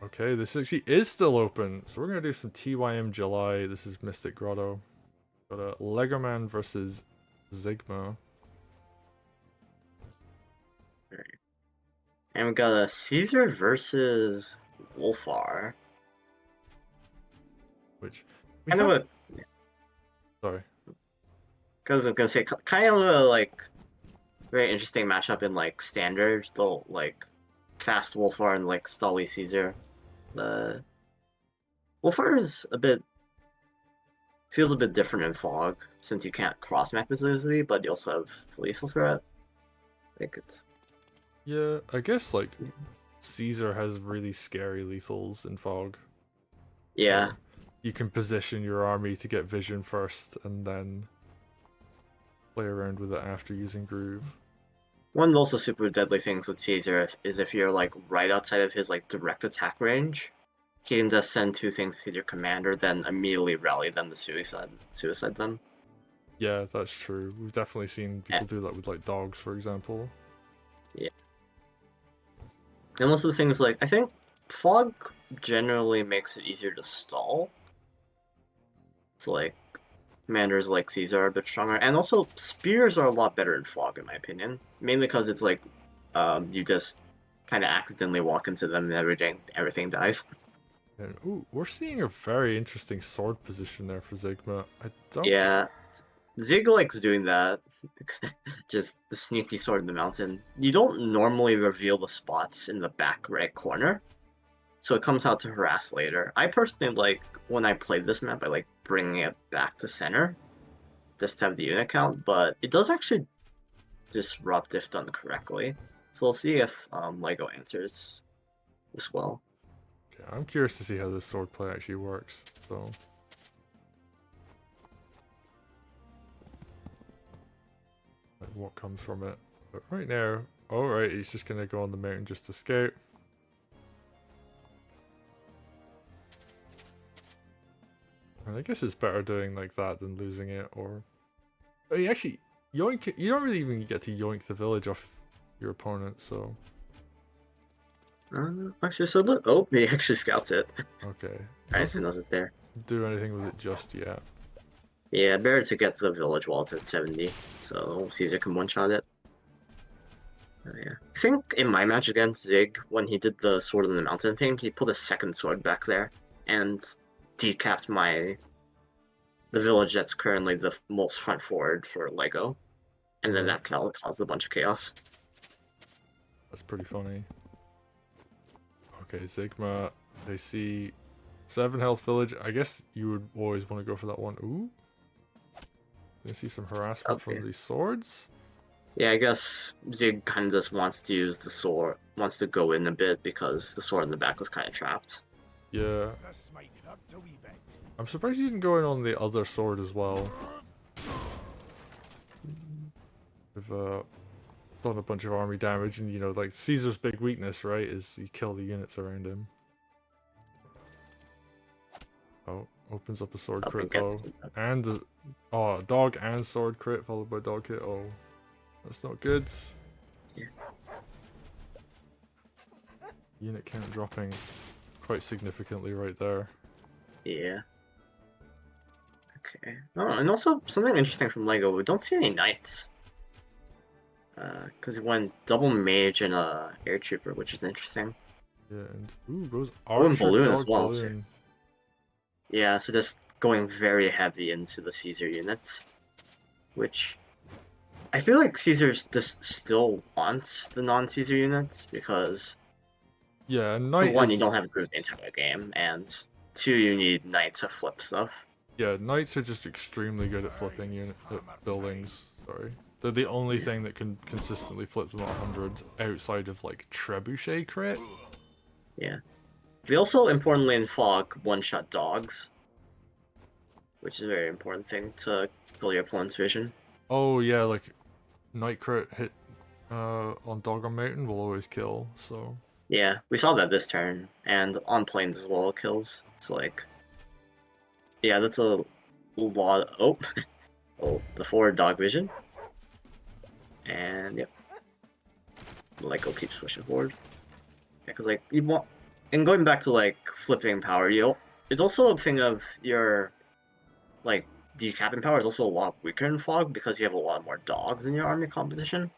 Okay, this actually is still open. So we're gonna do some TYM July. This is Mystic Grotto. Got a Legomann versus Z1GMA. And we got a Caesar versus Wulfar. Which we Kind of have. a, Sorry. because I was gonna say, kind of a like very interesting matchup in like standard, though like fast Wulfar and like stally Caesar. The Wulfar is feels a bit different in Fog since you can't cross map as easily, but you also have lethal threat. I think it's Yeah, I guess like Caesar has really scary lethals in Fog. yeah. Where you can position your army to get vision first and then play around with it after using Groove. One of the also super deadly things with Caesar is if you're like right outside of his like direct attack range, he can just send two things to your commander, then immediately rally them to suicide them. Yeah, that's true. We've definitely seen And, people do that with like dogs, for example. yeah. And most of the things like I think fog generally makes it easier to stall. It's like commanders like Caesar are a bit stronger, and also spears are a lot better in fog in my opinion. Mainly because it's like you just kind of accidentally walk into them and everything dies. And ooh, we're seeing a very interesting sword position there for Z1GMA. I don't. Yeah, Zig likes doing that. Just the sneaky sword in the mountain. You don't normally reveal the spots in the back right corner, so it comes out to harass later. I personally like, when I played this map, I like bringing it back to center, just to have the unit count, but it does actually disrupt if done correctly. So we'll see if Lego answers as well. Okay, I'm curious to see how this sword play actually works. So. Like what comes from it. But right now, alright, he's just gonna go on the mountain just to scout. And I guess it's better doing like that than losing it, or... Oh, you actually, yoink, you don't really even get to yoink the village off your opponent, so... Actually, so look, oh, he actually scouts it. Okay. Alright, so Doesn't knows it's there. do anything with it just yet. Yeah, Barrett to get to the village while it's at 70, so Caesar can one-shot it. Yeah. I think in my match against Zig, when he did the sword in the mountain thing, he put a second sword back there and decapped the village that's currently the most front forward for Lego, and then that caused a bunch of chaos. That's pretty funny. Okay, Z1GMA, they see 7 health village. I guess you would always want to go for that one. Ooh. They see some harassment from these swords. Yeah, I guess Zig kind of just wants to use the sword, wants to go in a bit because the sword in the back was kind of trapped. Yeah. I'm surprised you didn't go in on the other sword as well. We've done a bunch of army damage, and you know, like Caesar's big weakness, right, is you kill the units around him. Oh, opens up a sword crit though, and oh, dog and sword crit followed by dog hit. Oh, that's not good. Yeah. Unit count dropping quite significantly right there. Yeah. Okay. Oh, and also something interesting from Lego, we don't see any knights. Because it went double mage and a air trooper, which is interesting. Yeah, and ooh, goes Oh, and archer balloon dog as well. balloon. Yeah, so just going very heavy into the Caesar units, which I feel like Caesar just still wants the non-Caesar units because Yeah, and for knight one, is... you don't have Groove the entire game, and two, you need knight to flip stuff. Yeah, knights are just extremely good at flipping buildings. Sorry. They're the only thing that can consistently flip them at 100 outside of like trebuchet crit. Yeah. They also, importantly in Fog, one-shot dogs, which is a very important thing to kill your opponent's vision. Oh yeah, like knight crit hit on dog on mountain will always kill, so... Yeah, we saw that this turn, and on planes as well, kills. So like, yeah, that's a lot. Oh, oh, the forward dog vision, and yep, Lego keeps pushing forward. Yeah, because like you want and going back to like flipping power, it's also a thing of your like decapping power is also a lot weaker in fog because you have a lot more dogs in your army composition.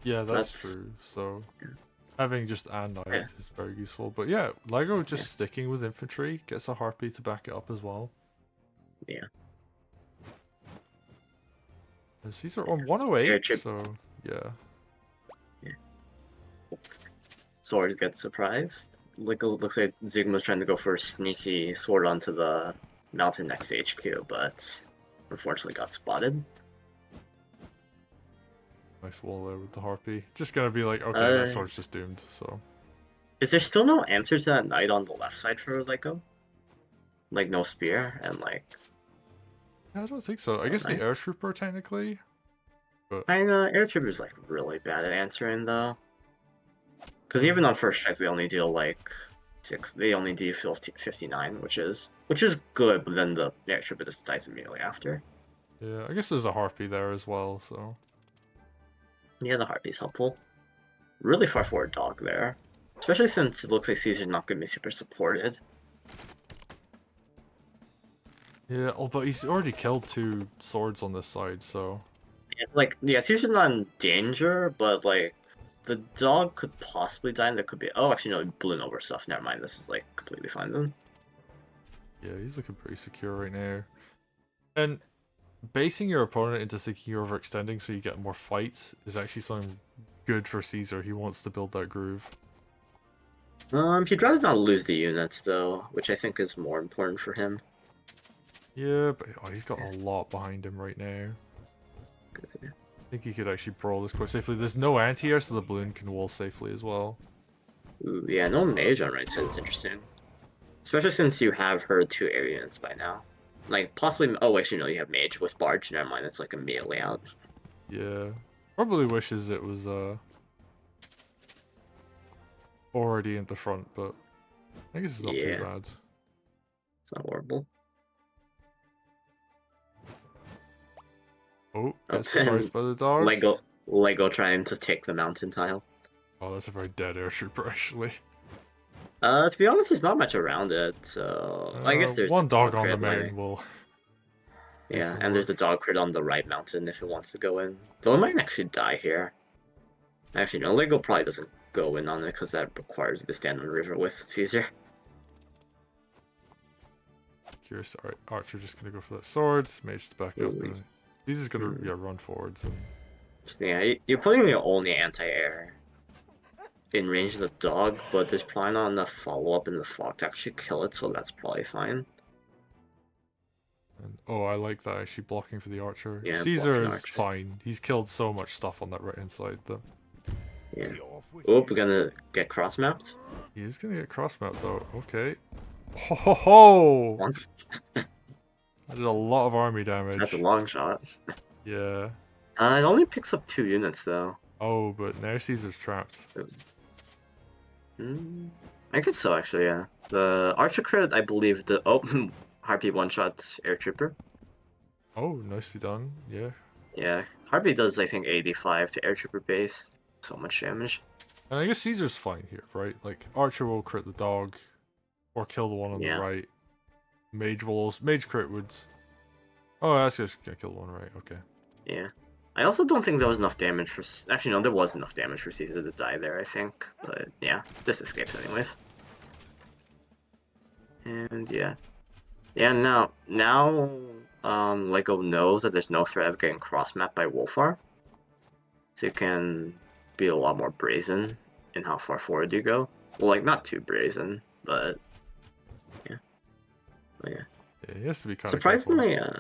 Yeah, So that's that's true. So having just a knight yeah, is very useful. But yeah, Lego just yeah, sticking with infantry gets a harpy to back it up as well. yeah. These are on 108, Airship. so yeah. Yeah. Sword gets surprised. Like, it looks like Zigma's trying to go for a sneaky sword onto the mountain next to HQ, but unfortunately got spotted. Nice wall there with the harpy. Just gonna be like, okay, that Uh, sword's just doomed, so. is there still no answer to that knight on the left side for Lego? Like, no spear and like. Yeah, I don't think so. I guess the air trooper technically. But Kinda, air trooper's like really bad at answering though. Because even on first strike, they only deal like 6. They only deal 59, which is good. But then the air trooper just dies immediately after. yeah, I guess there's a harpy there as well, so. Yeah, the harpy's helpful. Really far forward dog there, especially since it looks like Caesar's not going to be super supported. Yeah, oh, but he's already killed 2 swords on this side, so. It's like, yeah, Caesar's not in danger, but like the dog could possibly die, and there could be. Oh, actually, no, balloon over stuff. Never mind. This is like completely fine then. Yeah, he's looking pretty secure right now. And basing your opponent into thinking you're overextending so you get more fights is actually something good for Caesar. He wants to build that groove. He'd rather not lose the units though, which I think is more important for him. Yeah, but oh, he's got a lot behind him right now. I think he could actually brawl this quite safely. There's no anti-air, so the balloon can wall safely as well. Ooh, yeah, no mage on right side is interesting. Especially since you have her 2 air units by now. Like, possibly. Oh, actually, no, you have mage with barge. Never mind, it's like immediately out. Yeah. Probably wishes it was already in the front, but I guess it's not too bad. It's not horrible. Oh, got surprised by the dog. Lego trying to take the mountain tile. Oh, that's a very dead air trooper, actually. To be honest, there's not much around it, so I guess there's one the dog on the crit, mountain will. Yeah, and there's the dog crit on the right mountain if it wants to go in. Though it might actually die here. Actually, no, Lego probably doesn't go in on it because that requires you to stand on the river with Caesar. Curious. Alright, Archer just gonna go for that sword. Mage to back up. Ooh. And he's just gonna run forwards. And... Yeah, you're putting the only anti-air in range of the dog, but there's probably not enough follow-up in the fog to actually kill it, so that's probably fine. And, oh, I like that actually blocking for the archer. Yeah, Caesar is archer. fine. He's killed so much stuff on that right hand side though. Yeah. Oh, we're gonna get cross-mapped. He is gonna get cross mapped though. Okay. Ho ho ho! I did a lot of army damage. That's a long shot. Yeah. It only picks up 2 units though. Oh, but now Caesar's trapped. I guess so, actually, yeah. The Archer credit, I believe, the Harpy one-shot Air Trooper. Oh, nicely done. Yeah. Yeah, Harpy does, I think, 85 to Air Trooper base. So much damage. And I guess Caesar's fine here, right? Like, Archer will crit the dog, or kill the one on the right. Mage crit would... Oh, that's just gonna kill the one right, okay. Yeah. I also don't think there was enough damage for... Actually, no, there was enough damage for Caesar to die there, I think. But, yeah, this escapes anyways. And, yeah. Yeah, now Lego knows that there's no threat of getting cross-mapped by Wulfar. So you can be a lot more brazen in how far forward you go. Well, like, not too brazen, but... Yeah. But, yeah. Yeah, he has to be kind of surprisingly, yeah.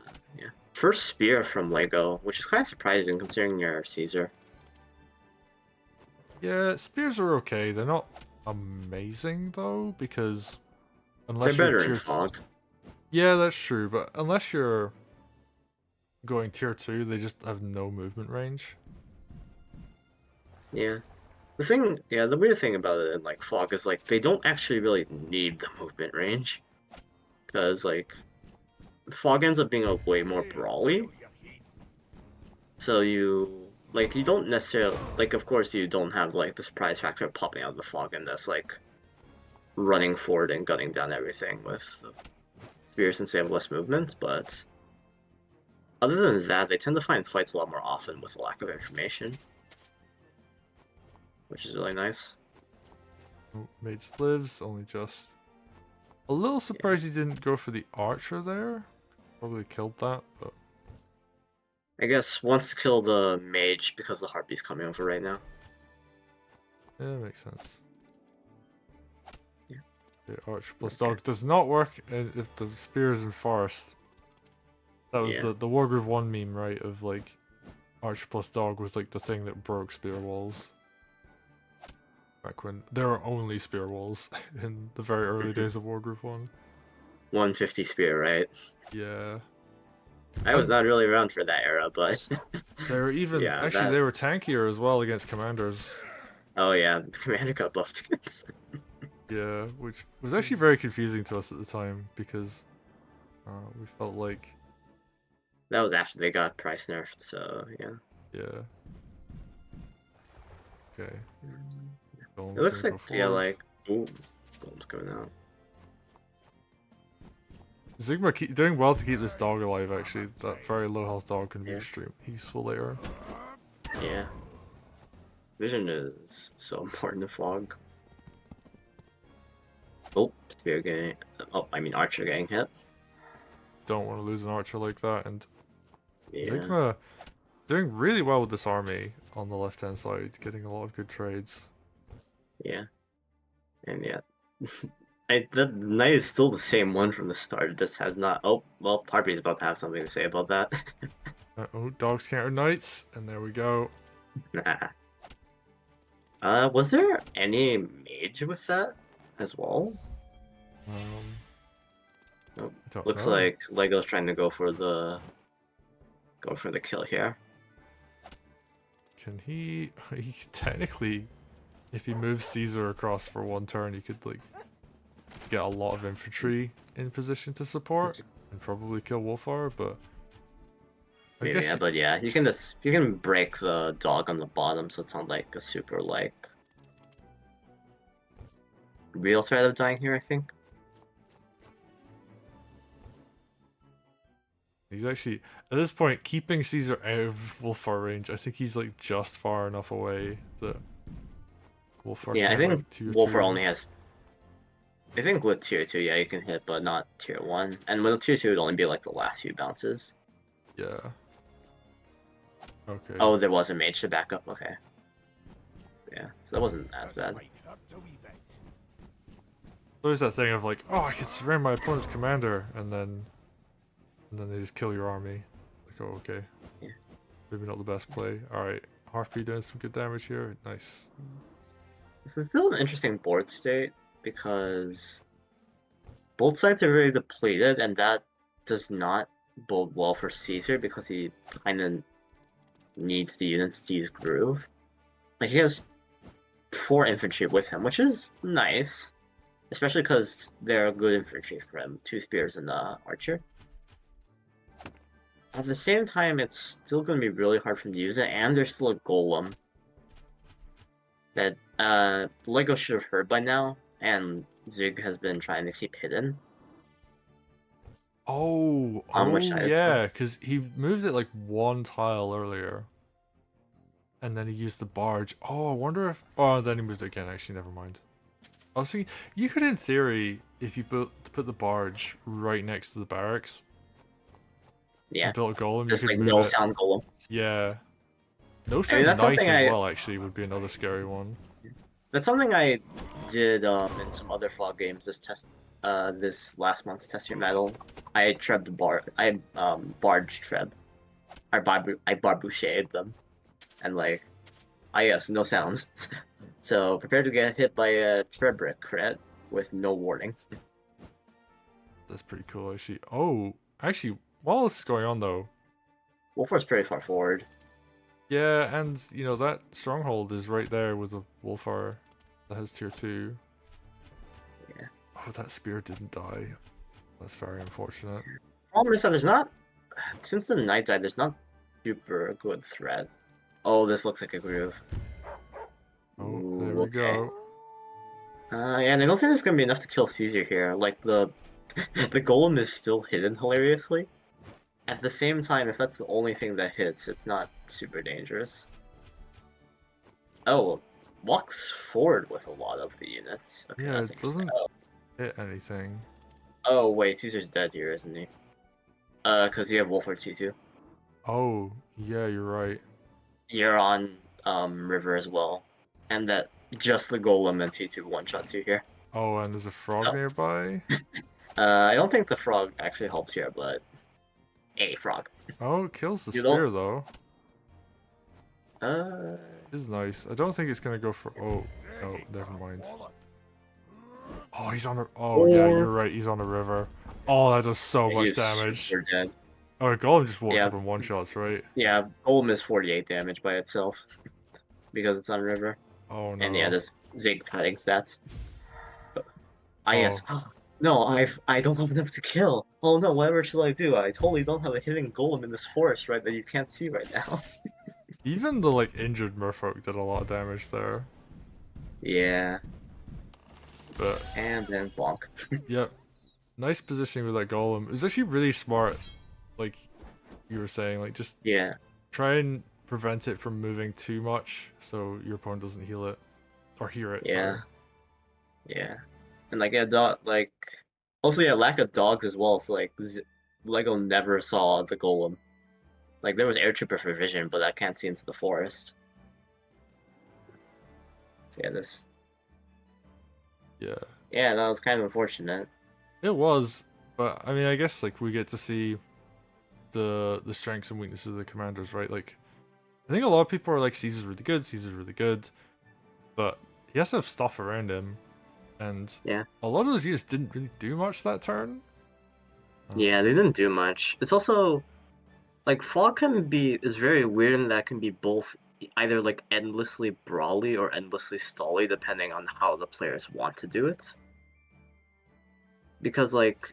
First spear from Lego, which is kind of surprising considering you're Caesar. Yeah, spears are okay. They're not amazing though, because unless They're you're better in fog. Yeah, that's true, but unless you're going tier 2, they just have no movement range. Yeah. The weird thing about it in like fog is like they don't actually really need the movement range. Because like fog ends up being a way more brawly. So you like you don't necessarily like. Of course, you don't have like the surprise factor of popping out of the fog and that's like running forward and gunning down everything with the spears since they have less movement. But other than that, they tend to find fights a lot more often with a lack of information, which is really nice. Oh, Mage lives, only just. A little surprised he didn't go for the archer there. Probably killed that, but I guess wants to kill the mage because the harpy's coming over right now. yeah, makes sense. Yeah. The archer plus dog does not work if the spear is in forest. That was the Wargroove 1 meme, right? Of like, archer plus dog was like the thing that broke spear walls. Back when there were only spear walls in the very early days of Wargroove 1. 150 spear, right? Yeah. I was not really around for that era, but They were even actually they were tankier as well against commanders. Oh yeah, the commander got buffed against them. Yeah, which was actually very confusing to us at the time because we felt like that was after they got price nerfed, so yeah. Yeah. Okay. It looks like like ooh, golem's coming out. Sigma doing well to keep this dog alive. Actually, that very low health dog can be extremely useful later. Yeah. Vision is so important to fog. Oh, spear getting. Oh, I mean archer getting hit. Don't want to lose an archer like that, and Yeah. Sigma doing really well with this army on the left hand side, getting a lot of good trades. Yeah. And yeah. The knight is still the same one from the start. It just has not. Oh, well, Harpy's about to have something to say about that. Oh, dogs counter knights, and there we go. Nah. Was there any mage with that as well? Nope. Looks like Lego's trying to go for the kill here. Can he? He technically, if he moves Caesar across for one turn, he could like get a lot of infantry in position to support and probably kill Wulfar, but Maybe, yeah, but yeah, you can break the dog on the bottom, so it's not like a super like real threat of dying here. I think he's actually at this point keeping Caesar out of Wulfar range. I think he's like just far enough away that Wulfar. Yeah, I think like, Wulfar only has. I think with tier 2, yeah, you can hit, but not tier 1. And with tier 2, it'd only be like the last few bounces. Yeah. Okay. Oh, there was a mage to back up. Okay. Yeah, so that wasn't as bad. There's that thing of like, oh, I can surround my opponent's commander, and then they just kill your army. Like, oh, okay. Yeah. Maybe not the best play. All right, Harpy doing some good damage here. Nice. It's still an interesting board state because both sides are very depleted, and that does not bode well for Caesar because he kind of needs the units to use Groove. Like, he has 4 infantry with him, which is nice, especially because they're good infantry for him. 2 spears and the archer. At the same time, it's still going to be really hard for him to use it, and there's still a golem that Lego should have heard by now, and Zig has been trying to keep hidden. Oh, yeah, because he moved it like 1 tile earlier. And then he used the barge. Oh, I wonder if... Oh, then he moved it again. Actually, never mind. I was thinking, you could in theory, if you put the barge right next to the barracks. Yeah. Built a golem. Just like no sound golem. Yeah. No sound knight as well, actually, would be another scary one. That's something I did in some other fog games this last month's test your metal. I barge treb. I barbucheted them. And like, yes, no sounds. So prepare to get hit by a Trebrick crit with no warning. That's pretty cool, actually. Oh, actually, while this is going on though, Wulfar's pretty far forward. Yeah, and you know that stronghold is right there with a Wulfar that has tier 2. Yeah. Oh, that spear didn't die. That's very unfortunate. Problem is that there's not, since the knight died, there's not super good threat. Oh, this looks like a groove. Oh, Ooh, there we okay. go. Yeah, and I don't think there's gonna be enough to kill Caesar here. Like the the golem is still hidden hilariously. At the same time, if that's the only thing that hits, it's not super dangerous. Oh, walks forward with a lot of the units. Okay, Yeah, that's it interesting. doesn't Oh, hit anything. oh wait, Caesar's dead here, isn't he? Because you have Wulfar T2. Oh, yeah, you're right. You're on river as well, and that just the golem and T2 one shots you here. Oh, and there's a frog Oh. nearby. I don't think the frog actually helps here, but a frog. Oh, it kills the You don't. spear though. Uh, Is nice. I don't think it's gonna go for. Oh, no, never mind. Oh, he's on a. Oh, yeah, you're right. He's on a river. Oh, that does so much he's damage. super dead. Oh, Golem just walks Yeah, up in one shots, right? yeah. Golem is 48 damage by itself because it's on river, Oh and yeah, no. this Zig padding stats. Ah Oh, yes. No, I don't have enough to kill. Oh no, whatever should I do? I totally don't have a hidden golem in this forest, right, that you can't see right now. even the like injured merfolk did a lot of damage there. Yeah, But and then bonk. yeah, nice positioning with that Golem. It was actually really smart. Like you were saying, like just Yeah, try and prevent it from moving too much, so your opponent doesn't heal it or hear it. yeah, Sorry. yeah. And like a dog, like also yeah, lack of dogs as well. So like Lego never saw the golem. Like there was air trooper for vision, but I can't see into the forest. So yeah, this. Yeah, Yeah, that was kind of unfortunate. it was. But I mean, I guess like we get to see the strengths and weaknesses of the commanders, right? Like, I think a lot of people are like, Caesar's really good, Caesar's really good, but he has to have stuff around him, and Yeah. a lot of those units didn't really do much that turn. Yeah, they didn't do much. It's also like fog can be is very weird in that it can be both either like endlessly brawly or endlessly stally depending on how the players want to do it. Because like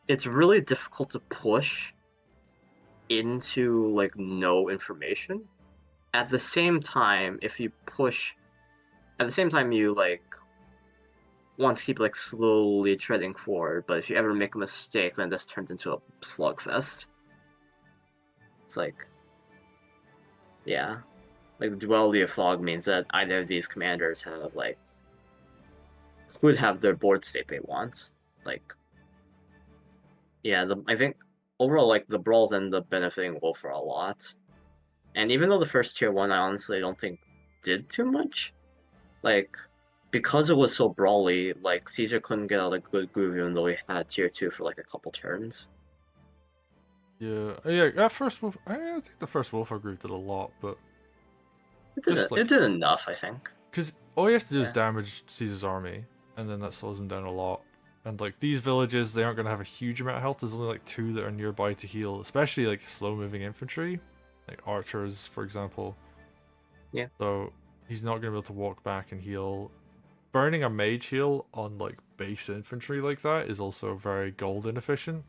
it's really difficult to push into like no information. At the same time, if you push at the same time you like want to keep like slowly treading forward, but if you ever make a mistake then this turns into a slugfest. It's like yeah. Like the duality of fog means that either of these commanders have like could have their board state they want. Like yeah, I think overall like the brawls end up benefiting Wulfar a lot. And even though the first tier one I honestly don't think did too much, like because it was so brawly, like Caesar couldn't get out a good groove even though he had tier two for like a couple turns. Yeah, yeah. At first, I think the first Wolfar group did a lot, but just It like did enough, I think. because all you have to do is Yeah. damage Caesar's army, and then that slows him down a lot. And like these villages, they aren't gonna have a huge amount of health. There's only like 2 that are nearby to heal, especially like slow-moving infantry, like archers, for example. Yeah. So he's not gonna be able to walk back and heal. Burning a mage heal on like base infantry like that is also very gold inefficient.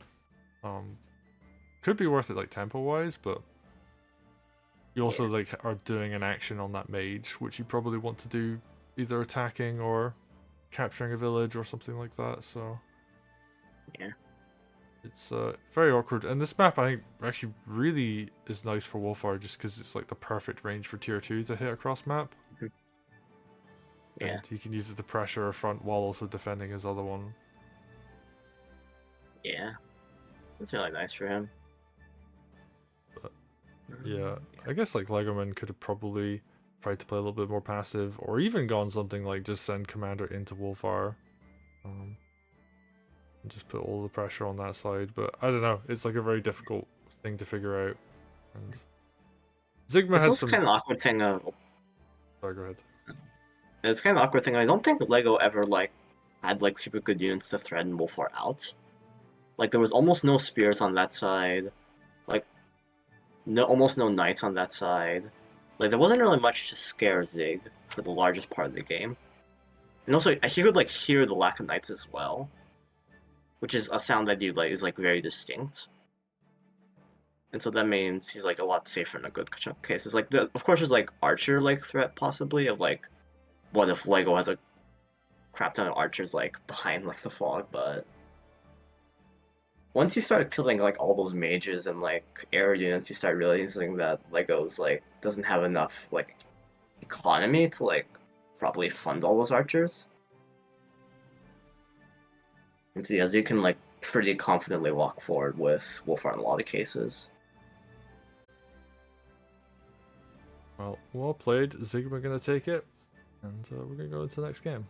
Could be worth it like tempo wise, but you also like are doing an action on that mage, which you probably want to do either attacking or capturing a village or something like that. So Yeah. it's very awkward. And this map I think actually really is nice for Wulfar just because it's like the perfect range for tier 2 to hit across map. Yeah. And he can use it to pressure a front while also defending his other one. Yeah. It's really nice for him. But yeah, I guess like Legoman could have probably tried to play a little bit more passive, or even gone something like just send Commander into Wulfar, and just put all the pressure on that side. But I don't know, it's like a very difficult thing to figure out. And Sigma It's had also some. kind of awkward thing. Sorry, go ahead. It's kind of awkward thing. I don't think Lego ever like had like super good units to threaten Wulfar out. Like there was almost no spears on that side, like almost no knights on that side. Like there wasn't really much to scare Zig for the largest part of the game. And also, he could like hear the lack of knights as well, which is a sound that you like is like very distinct. And so that means he's like a lot safer in a good chunk of cases. Like of course there's like archer like threat possibly of like what if Lego has a crap ton of archers like behind like the fog, but once you start killing like all those mages and like air units, you start realizing that Lego's like doesn't have enough like economy to like probably fund all those archers. And so as you can like pretty confidently walk forward with Wulfar in a lot of cases. Well played. Sigma gonna take it, and we're gonna go into the next game.